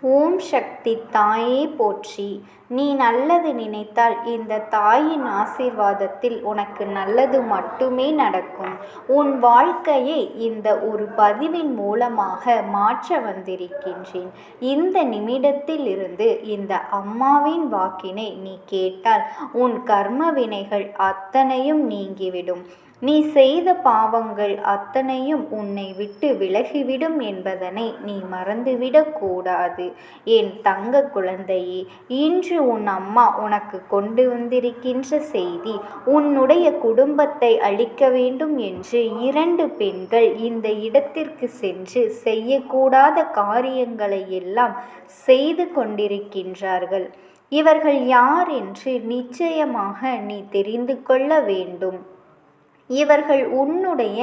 ஓம் சக்தி தாயே போற்றி. நீ நல்லது நினைத்தால் இந்த தாயின் ஆசீர்வாதத்தில் உனக்கு நல்லது மட்டுமே நடக்கும். உன் வாழ்க்கையை இந்த ஒரு பதிவின் மூலமாக மாற்ற வந்திருக்கின்றேன். இந்த நிமிடத்தில் இருந்து இந்த அம்மாவின் வாக்கினை நீ கேட்டால் உன் கர்ம வினைகள் அத்தனையும் நீங்கிவிடும். நீ செய்த பாவங்கள் அத்தனையும் உன்னை விட்டு விலகிவிடும் என்பதனை நீ மறந்துவிடக் கூடாது. என் தங்க குழந்தையே, இன்று உன் அம்மா உனக்கு கொண்டு வந்திருக்கின்ற செய்தி, உன்னுடைய குடும்பத்தை அழிக்க வேண்டும் என்று 2 பெண்கள் இந்த இடத்திற்கு சென்று செய்யக்கூடாத காரியங்களை எல்லாம் செய்து கொண்டிருக்கின்றார்கள். இவர்கள் யார் என்று நிச்சயமாக நீ தெரிந்து கொள்ள வேண்டும். இவர்கள் உன்னுடைய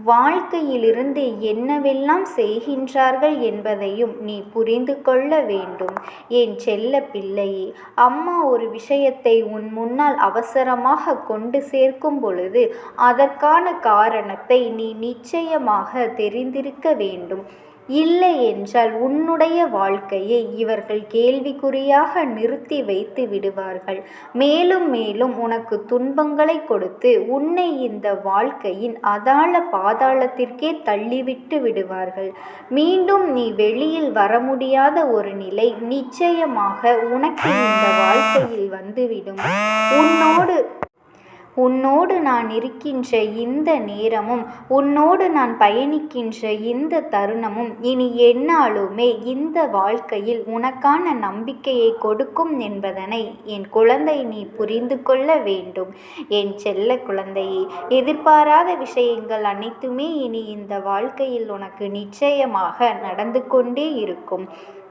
வாழ்க்கையிலிருந்து என்னவெல்லாம் செய்கின்றார்கள் என்பதையும் நீ புரிந்து கொள்ள வேண்டும். என் செல்ல பிள்ளையே, அம்மா ஒரு விஷயத்தை உன் முன்னால் அவசரமாக கொண்டு சேர்க்கும் பொழுது அதற்கான காரணத்தை நீ நிச்சயமாக தெரிந்திருக்க வேண்டும். இல்லை என்றால் உன்னுடைய வாழ்க்கையை இவர்கள் கேள்விக்குறியாக நிறுத்தி வைத்து விடுவார்கள். மேலும் மேலும் உனக்கு துன்பங்களை கொடுத்து உன்னை இந்த வாழ்க்கையின் அதாள பாதாளத்திற்கே தள்ளிவிட்டு விடுவார்கள். மீண்டும் நீ வெளியில் வர முடியாத ஒரு நிலை நிச்சயமாக உனக்கு இந்த வாழ்க்கையில் வந்துவிடும். உன்னோடு நான் இருக்கின்ற இந்த நேரமும் உன்னோடு நான் பயணிக்கின்ற இந்த தருணமும் இனி எந்நாளுமே இந்த வாழ்க்கையில் உனக்கான நம்பிக்கையை கொடுக்கும் என்பதனை என் குழந்தை நீ புரிந்து கொள்ள வேண்டும். என் செல்ல குழந்தையே, எதிர்பாராத விஷயங்கள் அனைத்துமே இனி இந்த வாழ்க்கையில் உனக்கு நிச்சயமாக நடந்து கொண்டே இருக்கும்.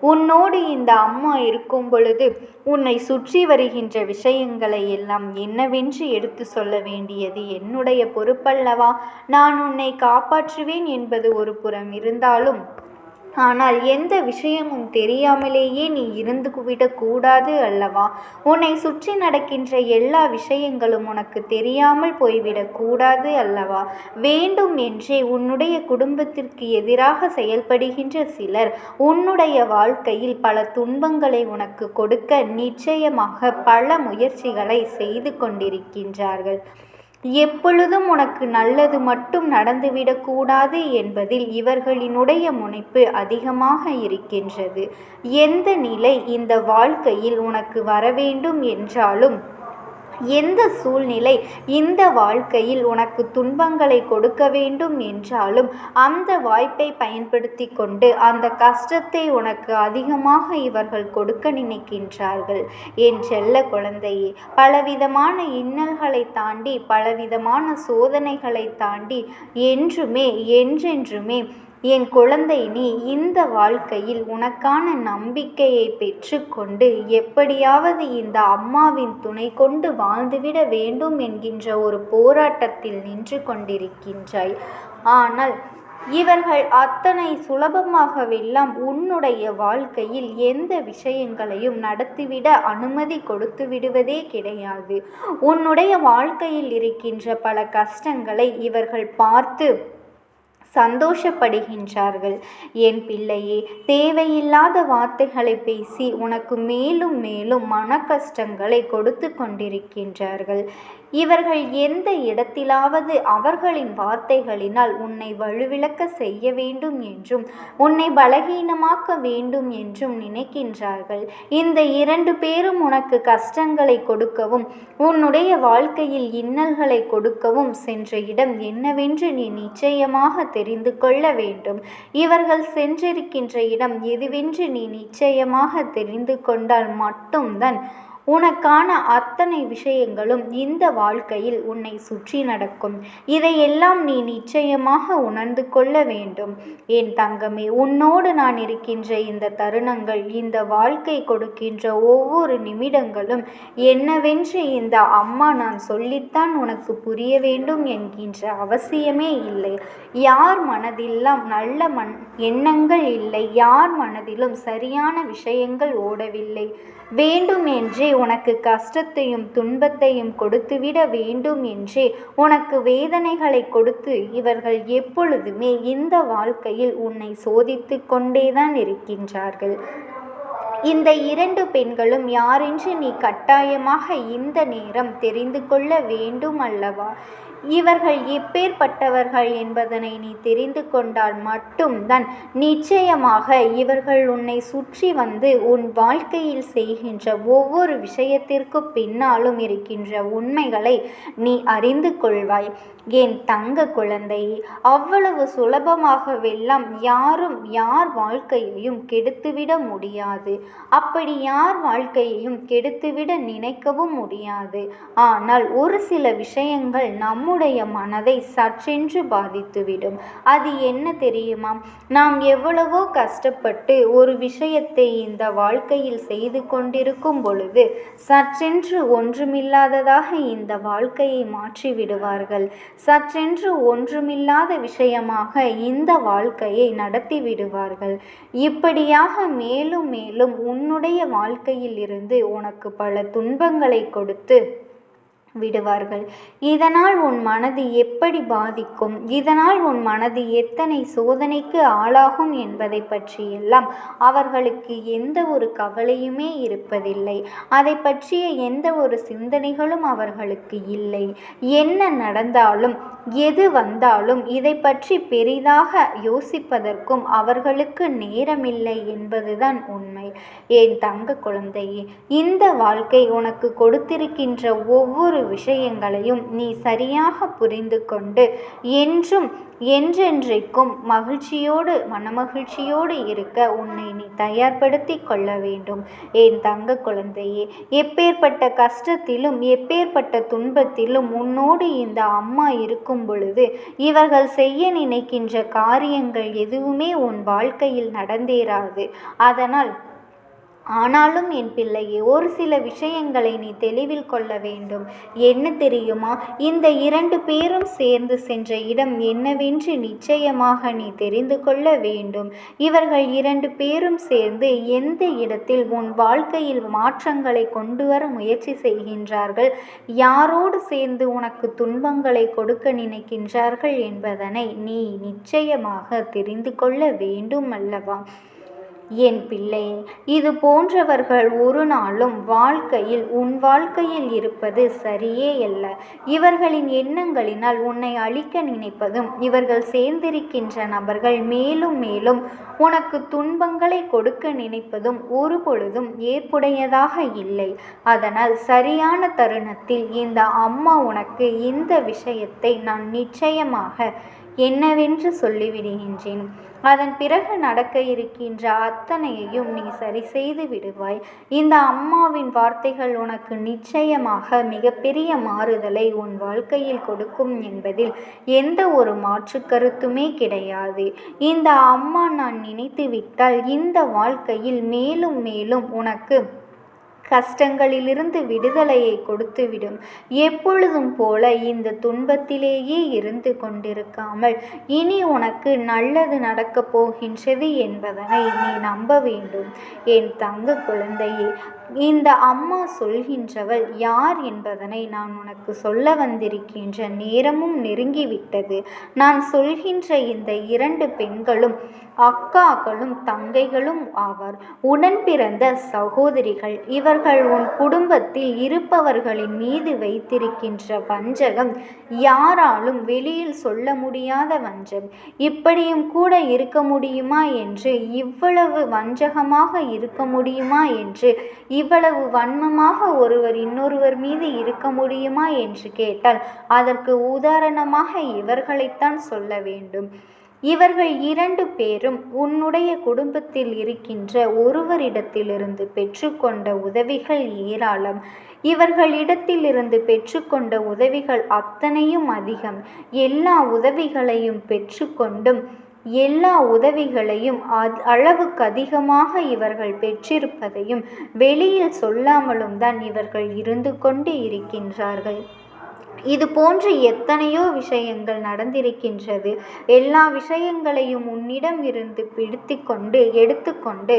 உன்னோடு இந்த அம்மா இருக்கும் பொழுது உன்னை சுற்றி வருகின்ற விஷயங்களை எல்லாம் என்னவென்று எடுத்து சொல்ல வேண்டியது என்னுடைய பொறுப்பல்லவா? நான் உன்னை காப்பாற்றுவேன் என்பது ஒரு புறம் இருந்தாலும், ஆனால் எந்த விஷயமும் தெரியாமலேயே நீ இருந்து விடக்கூடாது அல்லவா? உன்னை சுற்றி நடக்கின்ற எல்லா விஷயங்களும் உனக்கு தெரியாமல் போய்விடக்கூடாது அல்லவா? வேண்டும் என்றே உன்னுடைய குடும்பத்திற்கு எதிராக செயல்படுகின்ற சிலர் உன்னுடைய வாழ்க்கையில் பல துன்பங்களை உனக்கு கொடுக்க நிச்சயமாக பல முயற்சிகளை செய்து கொண்டிருக்கின்றார்கள். எப்பொழுதும் உனக்கு நல்லது மட்டும் நடந்துவிடக்கூடாது என்பதில் இவர்களினுடைய முனைப்பு அதிகமாக இருக்கின்றது. எந்த நிலை இந்த வாழ்க்கையில் உனக்கு வரவேண்டும் என்றாலும், எந்த சூழ்நிலை இந்த வாழ்க்கையில் உனக்கு துன்பங்களை கொடுக்க வேண்டும் என்றாலும் அந்த வாய்ப்பை பயன்படுத்தி கொண்டு அந்த கஷ்டத்தை உனக்கு அதிகமாக இவர்கள் கொடுக்க நினைக்கின்றார்கள். என் செல்ல குழந்தையே, பலவிதமான இன்னல்களை தாண்டி பலவிதமான சோதனைகளை தாண்டி என்றென்றுமே என் குழந்தை, நீ இந்த வாழ்க்கையில் உனக்கான நம்பிக்கையை பெற்றுக்கொண்டு எப்படியாவது இந்த அம்மாவின் துணை கொண்டு வாழ்ந்துவிட வேண்டும் என்கின்ற ஒரு போராட்டத்தில் நின்று கொண்டிருக்கின்றாய். ஆனால் இவர்கள் அத்தனை சுலபமாகவெல்லாம் உன்னுடைய வாழ்க்கையில் எந்த விஷயங்களையும் நடத்திவிட அனுமதி கொடுத்து விடுவதே கிடையாது. உன்னுடைய வாழ்க்கையில் இருக்கின்ற பல கஷ்டங்களை இவர்கள் பார்த்து சந்தோஷப்படுகின்றார்கள். என் பிள்ளையே, தேவையில்லாத வார்த்தைகளை பேசி உனக்கு மேலும் மேலும் மன கஷ்டங்களை கொடுத்து கொண்டிருக்கின்றார்கள். இவர்கள் எந்த இடத்திலாவது அவர்களின் வார்த்தைகளினால் உன்னை வலுவிழக்க செய்ய வேண்டும் என்றும் உன்னை பலகீனமாக்க வேண்டும் என்றும் நினைக்கின்றார்கள். இந்த 2 பேரும் உனக்கு கஷ்டங்களை கொடுக்கவும் உன்னுடைய வாழ்க்கையில் இன்னல்களை கொடுக்கவும் சென்ற இடம் என்னவென்று நீ நிச்சயமாக தெரிந்து கொள்ள வேண்டும். இவர்கள் சென்றிருக்கின்ற இடம் எதுவென்று நீ நிச்சயமாக தெரிந்து கொண்டால் மட்டும்தான் உனக்கான அத்தனை விஷயங்களும் இந்த வாழ்க்கையில் உன்னை சுற்றி நடக்கும். இதையெல்லாம் நீ நிச்சயமாக உணர்ந்து கொள்ள வேண்டும். என் தங்கமே, உன்னோடு நான் இருக்கின்ற இந்த தருணங்கள், இந்த வாழ்க்கை கொடுக்கின்ற ஒவ்வொரு நிமிடங்களும் என்னவென்று இந்த அம்மா நான் சொல்லித்தான் உனக்கு புரிய வேண்டும் என்கின்ற அவசியமே இல்லை. யார் மனதிலும் நல்ல எண்ணங்கள் இல்லை, யார் மனதிலும் சரியான விஷயங்கள் ஓடவில்லை. வேண்டும் என்றே உனக்கு கஷ்டத்தையும் துன்பத்தையும் கொடுத்துவிட வேண்டும் என்றே உனக்கு வேதனைகளை கொடுத்து இவர்கள் எப்பொழுதுமே இந்த வாழ்க்கையில் உன்னை சோதித்து கொண்டேதான் இருக்கின்றார்கள். இந்த இரண்டு பெண்களும் யாரென்று நீ கட்டாயமாக இந்த நேரம் தெரிந்து கொள்ள வேண்டும் அல்லவா? இவர்கள் எப்பேற்பட்டவர்கள் என்பதனை நீ தெரிந்து கொண்டால் மட்டும்தான் நிச்சயமாக இவர்கள் உன்னை சுற்றி வந்து உன் வாழ்க்கையில் செய்கின்ற ஒவ்வொரு விஷயத்திற்கு பின்னாலும் இருக்கின்ற உண்மைகளை நீ அறிந்து கொள்வாய். என் தங்க குழந்தை, அவ்வளவு சுலபமாகவெல்லாம் யாரும் யார் வாழ்க்கையையும் கெடுத்துவிட முடியாது. அப்படி யார் வாழ்க்கையையும் கெடுத்துவிட நினைக்கவும் முடியாது. ஆனால் ஒரு சில விஷயங்கள் நம்முடைய மனதை சற்றென்று பாதித்துவிடும். அது என்ன தெரியுமா? நாம் எவ்வளவோ கஷ்டப்பட்டு ஒரு விஷயத்தை இந்த வாழ்க்கையில் செய்து கொண்டிருக்கும் பொழுது சற்றென்று ஒன்றுமில்லாததாக இந்த வாழ்க்கையை மாற்றி விடுவார்கள். சற்றென்று ஒன்றுமில்லாத விஷயமாக இந்த வாழ்க்கையை நடத்தி விடுவார்கள். இப்படியாக மேலும் மேலும் உன்னுடைய வாழ்க்கையில் இருந்து உனக்கு பல துன்பங்களை கொடுத்து விடுவார்கள். இதனால் உன் மனது எப்படி பாதிக்கும், இதனால் உன் மனது எத்தனை சோதனைக்கு ஆளாகும் என்பதை பற்றியெல்லாம் அவர்களுக்கு எந்த ஒரு கவலையுமே இருப்பதில்லை. அதை பற்றிய எந்த ஒரு சிந்தனைகளும் அவர்களுக்கு இல்லை. என்ன நடந்தாலும் எது வந்தாலும் இதை பற்றி பெரிதாக யோசிப்பதற்கும் அவர்களுக்கு நேரமில்லை என்பதுதான் உண்மை. என் தங்க குழந்தையே, இந்த வாழ்க்கை உனக்கு கொடுத்திருக்கின்ற ஒவ்வொரு விஷயங்களையும் நீ சரியாக புரிந்து கொண்டு என்றும் என்றென்றைக்கும் மகிழ்ச்சியோடு மனமகிழ்ச்சியோடு இருக்க உன்னை நீ தயார்படுத்தி கொள்ள வேண்டும். என் தங்க குழந்தையே, எப்பேற்பட்ட கஷ்டத்திலும் எப்பேற்பட்ட துன்பத்திலும் உன்னோடு இந்த அம்மா இருக்கும் பொழுது இவர்கள் செய்ய நினைக்கின்ற காரியங்கள் எதுவுமே உன் வாழ்க்கையில் நடந்தேறாது. ஆனாலும் என் பிள்ளையே, ஒரு சில விஷயங்களை நீ தெளிவில் கொள்ள வேண்டும். என்ன தெரியுமா? இந்த இரண்டு பேரும் சேர்ந்து சென்ற இடம் என்னவென்று நிச்சயமாக நீ தெரிந்து கொள்ள வேண்டும். இவர்கள் இரண்டு பேரும் சேர்ந்து எந்த இடத்தில் உன் வாழ்க்கையில் மாற்றங்களை கொண்டு வர முயற்சி செய்கின்றார்கள், யாரோடு சேர்ந்து உனக்கு துன்பங்களை கொடுக்க நினைக்கின்றார்கள் என்பதனை நீ நிச்சயமாக தெரிந்து கொள்ள வேண்டும் அல்லவா? என் பிள்ளையே, இது போன்றவர்கள் ஒரு நாளும் உன் வாழ்க்கையில் இருப்பது சரியே அல்ல. இவர்களின் எண்ணங்களினால் உன்னை அழிக்க நினைப்பதும் இவர்கள் சேர்ந்திருக்கின்ற நபர்கள் மேலும் மேலும் உனக்கு துன்பங்களை கொடுக்க நினைப்பதும் ஒரு பொழுதும் ஏற்புடையதாக இல்லை. அதனால் சரியான தருணத்தில் இந்த அம்மா உனக்கு இந்த விஷயத்தை நான் நிச்சயமாக என்னவென்று சொல்லிவிடுகின்றேன். அதன் பிறகு நடக்க இருக்கின்ற அத்தனையையும் நீ சரி செய்து விடுவாய். இந்த அம்மாவின் வார்த்தைகள் உனக்கு நிச்சயமாக மிகப்பெரிய மாறுதலை உன் வாழ்க்கையில் கொடுக்கும் என்பதில் எந்த ஒரு மாற்று கருத்துமே கிடையாது. இந்த அம்மா நான் நினைத்து விட்டால் இந்த வாழ்க்கையில் மேலும் மேலும் உனக்கு கஷ்டங்களிலிருந்து விடுதலையை கொடுத்துவிடும். எப்பொழுதும் போல இந்த துன்பத்திலேயே இருந்து கொண்டிருக்காமல் இனி உனக்கு நல்லது நடக்கப் போகின்றது என்பதனை நீ நம்ப வேண்டும். என் தங்க குழந்தையே, இந்த அம்மா சொல்கின்றவள் யார் என்பதனை நான் உனக்கு சொல்ல வந்திருக்கின்ற நேரமும் நெருங்கிவிட்டது. நான் சொல்கின்ற இந்த இரண்டு பெண்களும் அக்காக்களும் தங்கைகளும் ஆவார். உடன் பிறந்த சகோதரிகள். இவர்கள் உன் குடும்பத்தில் இருப்பவர்களின் மீது வைத்திருக்கின்ற வஞ்சகம் யாராலும் வெளியில் சொல்ல முடியாத வஞ்சம். இப்படியும் கூட இருக்க முடியுமா என்று, இவ்வளவு வஞ்சகமாக இருக்க முடியுமா என்று, இவ்வளவு வன்மமாக ஒருவர் இன்னொருவர் மீது இருக்க முடியுமா என்று கேட்டால் அதற்கு உதாரணமாக இவர்களைத்தான் சொல்ல வேண்டும். இவர்கள் இரண்டு பேரும் உன்னுடைய குடும்பத்தில் இருக்கின்ற ஒருவரிடத்திலிருந்து பெற்றுக்கொண்ட உதவிகள் ஏராளம். இவர்களிடத்திலிருந்து பெற்றுக்கொண்ட உதவிகள் அத்தனையும் அதிகம். எல்லா உதவிகளையும் பெற்றுக்கொண்டும் எல்லா உதவிகளையும் அளவுக்கு அதிகமாக இவர்கள் பெற்றிருப்பதையும் வெளியில் சொல்லாமலும் தான் இவர்கள் இருந்து கொண்டு இருக்கின்றார்கள். இது போன்ற எத்தனையோ விஷயங்கள் நடந்திருக்கின்றது. எல்லா விஷயங்களையும் உன்னிடம் இருந்து எடுத்துக்கொண்டு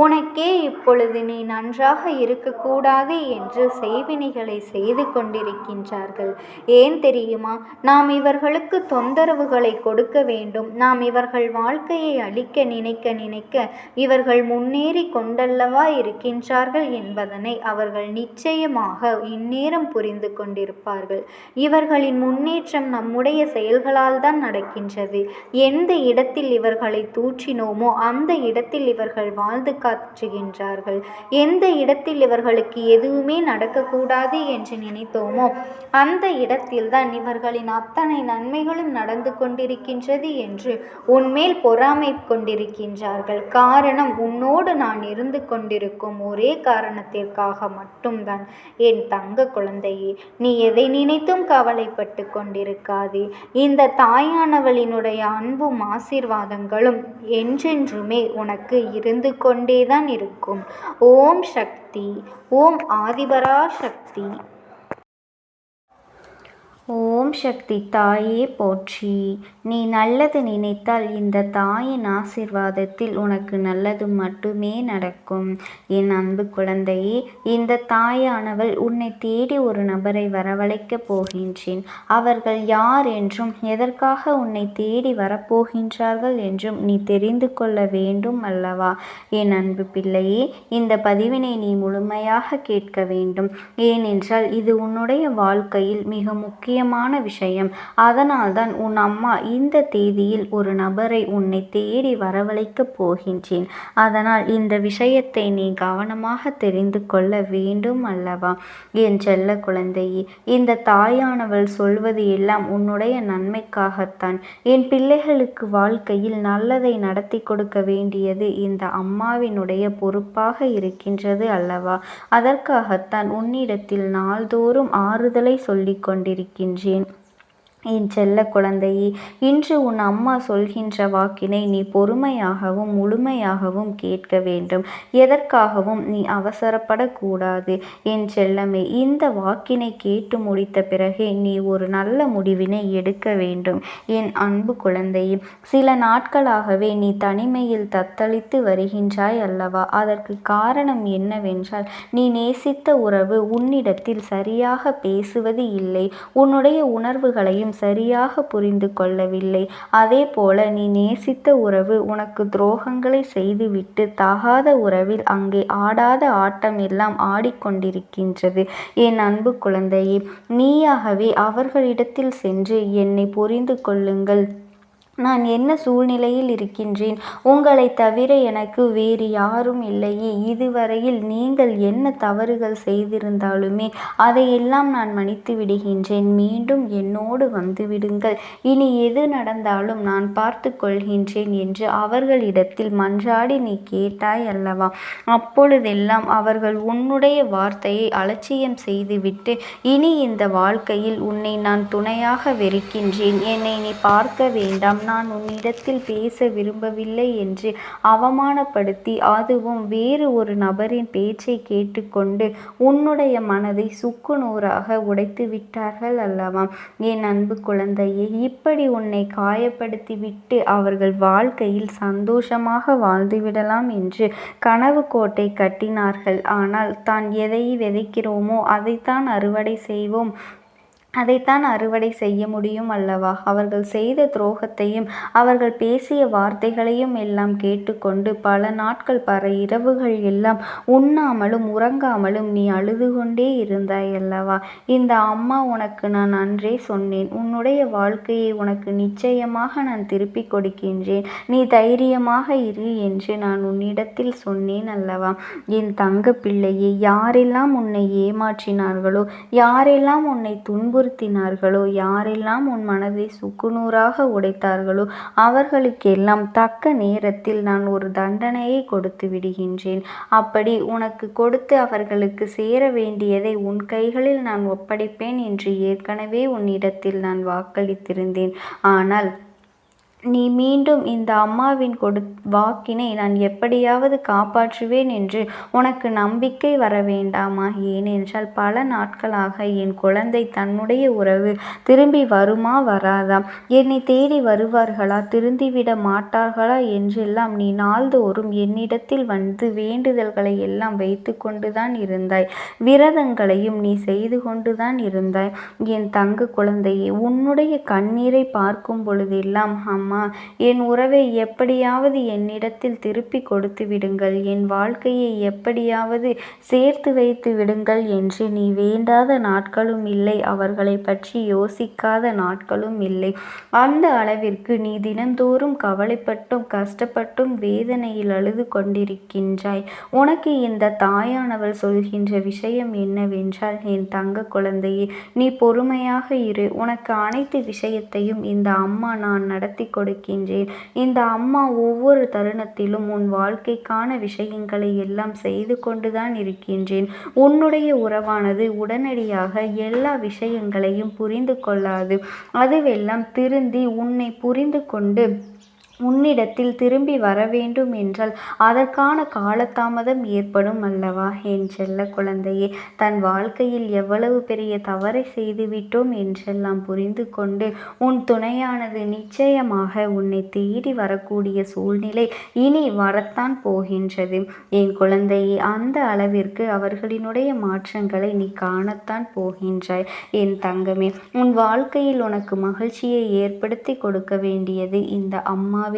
உனக்கே இப்பொழுது நீ நன்றாக இருக்கக்கூடாது என்று செய்வினைகளை செய்து கொண்டிருக்கின்றார்கள். ஏன் தெரியுமா? நாம் இவர்களுக்கு தொந்தரவுகளை கொடுக்க வேண்டும். நாம் இவர்கள் வாழ்க்கையை அழிக்க நினைக்க இவர்கள் முன்னேறி கொண்டல்லவா இருக்கின்றார்கள் என்பதனை அவர்கள் நிச்சயமாக இந்நேரம் புரிந்து கொண்டிருப்பார்கள். இவர்களின் முன்னேற்றம் நம்முடைய செயல்களால் தான் நடக்கின்றது. எந்த இடத்தில் இவர்களை தூற்றினோமோ அந்த இடத்தில் இவர்கள் வாழ்ந்து காட்டுகின்றார்கள். எந்த இடத்தில் இவர்களுக்கு எதுவுமே நடக்கக்கூடாது என்று நினைத்தோமோ அந்த இடத்தில்தான் இவர்களின் அத்தனை நன்மைகளும் நடந்து கொண்டிருக்கின்றது என்று உன்மேல் பொறாமை கொண்டிருக்கின்றார்கள். காரணம், உன்னோடு நான் இருந்து கொண்டிருக்கும் ஒரே காரணத்திற்காக மட்டும்தான். என் தங்க குழந்தையே, நீ எதை நினைத்தும் கவலைப்பட்டு கொண்டிருக்காதே. இந்த தாயானவளினுடைய அன்பும் ஆசீர்வாதங்களும் என்றென்றுமே உனக்கு இருந்து கொண்டேதான் இருக்கும். ஓம் சக்தி. ஓம் ஆதிபரா சக்தி. ஓம் சக்தி தாயே போற்றி. நீ நல்லது நினைத்தால் இந்த தாயின் ஆசீர்வாதத்தில் உனக்கு நல்லது மட்டுமே நடக்கும். என் அன்பு குழந்தையே, இந்த தாயானவள் உன்னை தேடி ஒரு நபரை வரவழைக்கப் போகின்றேன். அவர்கள் யார் என்றும் எதற்காக உன்னை தேடி வரப்போகின்றார்கள் என்றும் நீ தெரிந்து கொள்ள வேண்டும் அல்லவா? என் அன்பு பிள்ளையே, இந்த பதிவினை நீ முழுமையாக கேட்க வேண்டும். ஏனென்றால் இது உன்னுடைய வாழ்க்கையில் மிக முக்கியமான விஷயம். அதனால்தான் உன் அம்மா இந்த தேதியில் ஒரு நபரை உன்னை தேடி வரவழைக்கப் போகின்றேன். அதனால் இந்த விஷயத்தை நீ கவனமாக தெரிந்து கொள்ள வேண்டும் அல்லவா? என் செல்ல குழந்தையே, இந்த தாயானவள் சொல்வது எல்லாம் உன்னுடைய நன்மைக்காகத்தான். என் பிள்ளைகளுக்கு வாழ்க்கையில் நல்லதை நடத்தி கொடுக்க வேண்டியது இந்த அம்மாவினுடைய பொறுப்பாக இருக்கின்றது அல்லவா? அதற்காகத்தான் உன்னிடத்தில் நாள்தோறும் ஆறுதலை சொல்லிக் கொண்டிருக்கின்றேன். என் செல்ல குழந்தையே, இன்று உன் அம்மா சொல்கின்ற வாக்கினை நீ பொறுமையாகவும் முழுமையாகவும் கேட்க வேண்டும். எதற்காகவும் நீ அவசரப்படக்கூடாது. என் செல்லமே, இந்த வாக்கினை கேட்டு முடித்த பிறகே நீ ஒரு நல்ல முடிவினை எடுக்க வேண்டும். என் அன்பு குழந்தையே, சில நாட்களாகவே நீ தனிமையில் தத்தளித்து வருகின்றாய் அல்லவா? அதற்கு காரணம் என்னவென்றால், நீ நேசித்த உறவு உன்னிடத்தில் சரியாக பேசுவது இல்லை. உன்னுடைய உணர்வுகளையும் சரியாக புரிந்து கொள்ளவில்லை. அதே போல நீ நேசித்த உறவு உனக்கு துரோகங்களை செய்துவிட்டு தகாத உறவில் அங்கே ஆடாத ஆட்டம் எல்லாம் ஆடிக்கொண்டிருக்கின்றது. என் அன்பு குழந்தையே, நீயாகவே அவர்களிடத்தில் சென்று என்னை புரிந்து கொள்ளுங்கள். நான் என்ன சூழ்நிலையில் இருக்கின்றேன், உங்களை தவிர எனக்கு வேறு யாரும் இல்லையே. இதுவரையில் நீங்கள் என்ன தவறுகள் செய்திருந்தாலுமே அதையெல்லாம் நான் மன்னித்து விடுகின்றேன். மீண்டும் என்னோடு வந்துவிடுங்கள். இனி எது நடந்தாலும் நான் பார்த்து கொள்கின்றேன் என்று அவர்களிடத்தில் மன்றாடி நீ கேட்டாய் அல்லவா? அப்பொழுதெல்லாம் அவர்கள் உன்னுடைய வார்த்தையை அலட்சியம் செய்துவிட்டு, இனி இந்த வாழ்க்கையில் உன்னை நான் துணையாக வெறுக்கின்றேன், என்னை நீ பார்க்க வேண்டாம், நான் உன்னிடத்தில் பேச விரும்பவில்லை என்று அவமானப்படுத்தி, அதுவும் வேறு ஒரு நபரின் பேச்சை கேட்டுக்கொண்டு உன்னுடைய மனதை சுக்குநூறாக உடைத்து விட்டார்கள் அல்லவா? என் அன்பு குழந்தையே, இப்படி உன்னை காயப்படுத்திவிட்டு அவர்கள் வாழ்க்கையில் சந்தோஷமாக வாழ்ந்துவிடலாம் என்று கனவு கோட்டை கட்டினார்கள். ஆனால் தான் எதை விதைக்கிறோமோ அதைத்தான் அறுவடை செய்ய முடியும் அல்லவா? அவர்கள் செய்த துரோகத்தையும் அவர்கள் பேசிய வார்த்தைகளையும் எல்லாம் கேட்டுக்கொண்டு பல நாட்கள் இரவுகள் எல்லாம் உண்ணாமலும் உறங்காமலும் நீ அழுது கொண்டே இருந்தாய் அல்லவா? இந்த அம்மா உனக்கு நான் அன்றே சொன்னேன், உன்னுடைய வாழ்க்கையை உனக்கு நிச்சயமாக நான் திருப்பிக் கொடுக்கின்றேன், நீ தைரியமாக இரு என்று நான் உன்னிடத்தில் சொன்னேன் அல்லவா? என் தங்க பிள்ளையே, யாரெல்லாம் உன்னை ஏமாற்றினார்களோ, யாரெல்லாம் உன்னை துன்புறுத்தினார்களோ, யாரெல்லாம் உன் மனதை சுக்குநூறாக உடைத்தார்களோ அவர்களுக்கெல்லாம் தக்க நேரத்தில் நான் ஒரு தண்டனையை கொடுத்து விடுகின்றேன். அப்படி உனக்கு கொடுத்து அவர்களுக்கு சேர வேண்டியதை உன் கைகளில் நான் ஒப்படைப்பேன் என்று ஏற்கனவே உன்னிடத்தில் நான் வாக்களித்திருந்தேன். ஆனால் நீ மீண்டும் இந்த அம்மாவின் வாக்கினை நான் எப்படியாவது காப்பாற்றுவேன் என்று உனக்கு நம்பிக்கை வர வேண்டாமா? ஏனென்றால் பல நாட்களாக என் குழந்தை தன்னுடைய உறவு திரும்பி வருமா வராதா, என்னை தேடி வருவார்களா, திருந்திவிட மாட்டார்களா என்றெல்லாம் நீ நாள்தோறும் என்னிடத்தில் வந்து வேண்டுதல்களை எல்லாம் வைத்து கொண்டுதான் இருந்தாய். விரதங்களையும் நீ செய்து கொண்டுதான் இருந்தாய். என் தங்க குழந்தையே, உன்னுடைய கண்ணீரை பார்க்கும் பொழுதெல்லாம் அம்மா, என் உறவை எப்படியாவது என்னிடத்தில் திருப்பி கொடுத்து விடுங்கள், என் வாழ்க்கையை எப்படியாவது சேர்த்து வைத்து விடுங்கள் என்று நீ வேண்டாத நாட்களும் இல்லை, அவர்களை பற்றி யோசிக்காத நாட்களும் இல்லை. அந்த அளவிற்கு நீ தினந்தோறும் கவலைப்பட்டும் கஷ்டப்பட்டும் வேதனையில் அழுது கொண்டிருக்கின்றாய். உனக்கு இந்த தாயானவள் சொல்கின்ற விஷயம் என்னவென்றால், என் தங்க குழந்தையே, நீ பொறுமையாக இரு. உனக்கு அனைத்து விஷயத்தையும் இந்த அம்மா நான் நடத்தி கொடுக்கின்றேன். இந்த அம்மா ஒவ்வொரு தருணத்திலும் உன் வாழ்க்கைக்கான விஷயங்களை எல்லாம் செய்து கொண்டுதான் இருக்கின்றேன். உன்னுடைய உறவானது உடனடியாக எல்லா விஷயங்களையும் புரிந்து கொள்ளாது. அதுவெல்லாம் திருந்தி உன்னை புரிந்து கொண்டு உன்னிடத்தில் திரும்பி வர வேண்டும் என்றால் அதற்கான காலதாமதம் ஏற்படும் அல்லவா? என் செல்ல குழந்தையே, தன் வாழ்க்கையில் எவ்வளவு பெரிய தவறை செய்துவிட்டோம் என்றெல்லாம் புரிந்து கொண்டு உன் துணையானது நிச்சயமாக உன்னை தேடி வரக்கூடிய சூழ்நிலை இனி வரத்தான் போகின்றது. என் குழந்தையே, அந்த அளவிற்கு அவர்களினுடைய மாற்றங்களை நீ காணத்தான் போகின்றாய். என் தங்கமே, உன் வாழ்க்கையில் உனக்கு மகிழ்ச்சியை ஏற்படுத்தி கொடுக்க வேண்டியது இந்த அம்மாவினுடைய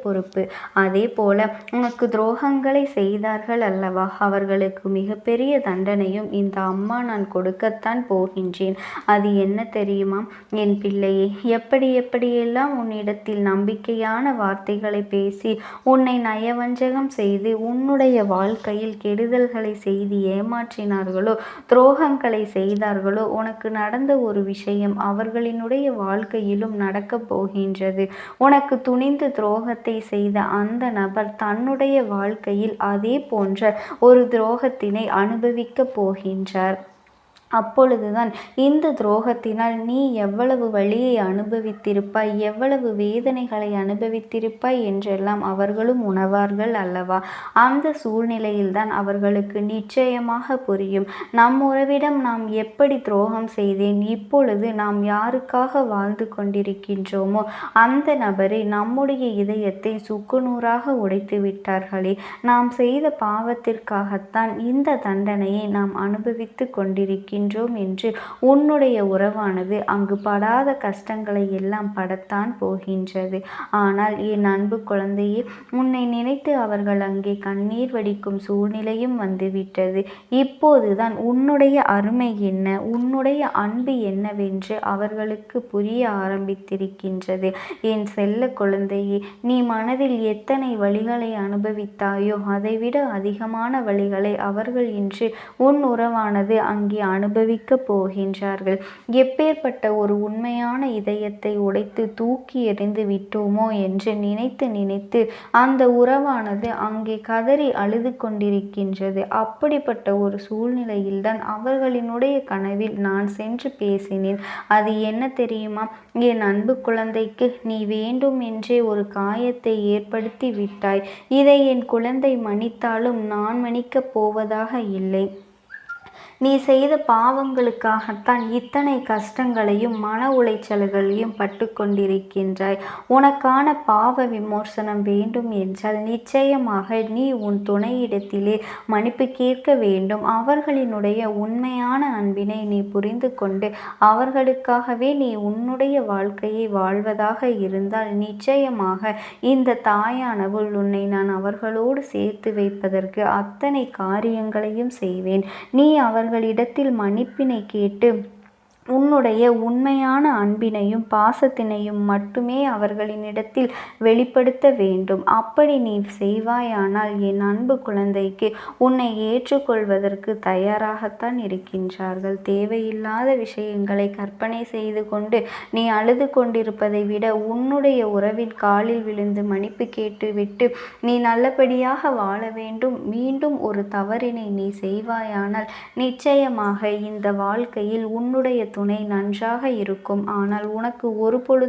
பொறுப்பு. அதே போல உனக்கு துரோகங்களை செய்தார்கள் அல்லவா, அவர்களுக்கு மிகப்பெரிய தண்டனையும் இந்த அம்மா நான் கொடுக்கத்தான் போகின்றேன். அது என்ன தெரியுமா என் பிள்ளையே? எப்படியெல்லாம் உன்னிடத்தில் நம்பிக்கையான வார்த்தைகளை பேசி உன்னை நயவஞ்சகம் செய்து உன்னுடைய வாழ்க்கையில் கெடுதல்களை செய்து ஏமாற்றினார்களோ, துரோகங்களை செய்தார்களோ, உனக்கு நடந்த ஒரு விஷயம் அவர்களினுடைய வாழ்க்கையிலும் நடக்கப் போகின்றது. உனக்கு துணிந்து துரோகத்தை செய்த அந்த நபர் தன்னுடைய வாழ்க்கையில் அதே போன்ற ஒரு துரோகத்தினை அனுபவிக்கப் போகின்றார். அப்பொழுதுதான் இந்த துரோகத்தினால் நீ எவ்வளவு வலியை அனுபவித்திருப்பாய், எவ்வளவு வேதனைகளை அனுபவித்திருப்பாய் என்றெல்லாம் அவர்களும் உணர்வார்கள் அல்லவா? அந்த சூழ்நிலையில்தான் அவர்களுக்கு நிச்சயமாக புரியும், நம் உறவிடம் நாம் எப்படி துரோகம் செய்தேன், இப்பொழுது நாம் யாருக்காக வாழ்ந்து கொண்டிருக்கின்றோமோ அந்த நபரை நம்முடைய இதயத்தை சுக்குநூறாக உடைத்து விட்டார்களே, நாம் செய்த பாவத்திற்காகத்தான் இந்த தண்டனையை நாம் அனுபவித்து கொண்டிருக்கின்றோம் என்று உன்னுடைய உறவானது அங்கு படாத கஷ்டங்களை எல்லாம் படத்தான் போகின்றது. ஆனால் என் அன்பு குழந்தையே, உன்னை நினைத்து அவர்கள் அங்கே கண்ணீர் வடிக்கும் சூழ்நிலையும் வந்துவிட்டது. இப்போதுதான் உன்னுடைய அருமை என்ன, உன்னுடைய அன்பு என்னவென்று அவர்களுக்கு புரிய ஆரம்பித்திருக்கின்றது. என் செல்ல குழந்தையே, நீ மனதில் எத்தனை வலிகளை அனுபவித்தாயோ அதைவிட அதிகமான வலிகளை அவர்கள் இன்று உன் உறவானது அங்கே அனுபவிக்கப் போகின்றார்கள். எப்பேற்பட்ட ஒரு உண்மையான இதயத்தை உடைத்து தூக்கி எறிந்து விட்டோமோ என்று நினைத்து அந்த உறவானது அங்கே கதறி அழுது கொண்டிருக்கின்றது. அப்படிப்பட்ட ஒரு சூழ்நிலையில்தான் அவர்களினுடைய கனவில் நான் சென்று பேசினேன். அது என்ன தெரியுமா? என் அன்பு குழந்தைக்கு நீ வேண்டும் என்றே ஒரு காயத்தை ஏற்படுத்தி விட்டாய். இதை என் குழந்தை மன்னித்தாலும் நான் மன்னிக்கப் போவதாக இல்லை. நீ செய்த பாவங்களுக்காகத்தான் இத்தனை கஷ்டங்களையும் மன உளைச்சல்களையும் பட்டு கொண்டிருக்கின்றாய். உனக்கான பாவ விமோசனம் வேண்டும் என்றால் நிச்சயமாக நீ உன் துணையிடத்திலே மன்னிப்பு கேட்க வேண்டும். அவர்களினுடைய உண்மையான அன்பினை நீ புரிந்து கொண்டு அவர்களுக்காகவே நீ உன்னுடைய வாழ்க்கையை வாழ்வதாக இருந்தால் நிச்சயமாக இந்த தாயானவள் உன்னை நான் அவர்களோடு சேர்த்து வைப்பதற்கு அத்தனை காரியங்களையும் செய்வேன். நீ அவர்களிடத்தில் மன்னிப்பினை கேட்டு உன்னுடைய உண்மையான அன்பினையும் பாசத்தினையும் மட்டுமே அவர்களினிடத்தில் வெளிப்படுத்த வேண்டும். அப்படி நீ செய்வாயானால் என் அன்பு குழந்தைக்கு உன்னை ஏற்றுக்கொள்வதற்கு தயாராகத்தான் இருக்கின்றார்கள். தேவையில்லாத விஷயங்களை கற்பனை செய்து கொண்டு நீ அழுது கொண்டிருப்பதை விட உன்னுடைய உறவின் காலில் விழுந்து மன்னிப்பு கேட்டுவிட்டு நீ நல்லபடியாக வாழ வேண்டும். மீண்டும் ஒரு தவறினை நீ செய்வாயானால் நிச்சயமாக இந்த வாழ்க்கையில் உன்னுடைய துணை நன்றாக இருக்கும். ஆனால் உனக்கு ஒரு பொழுது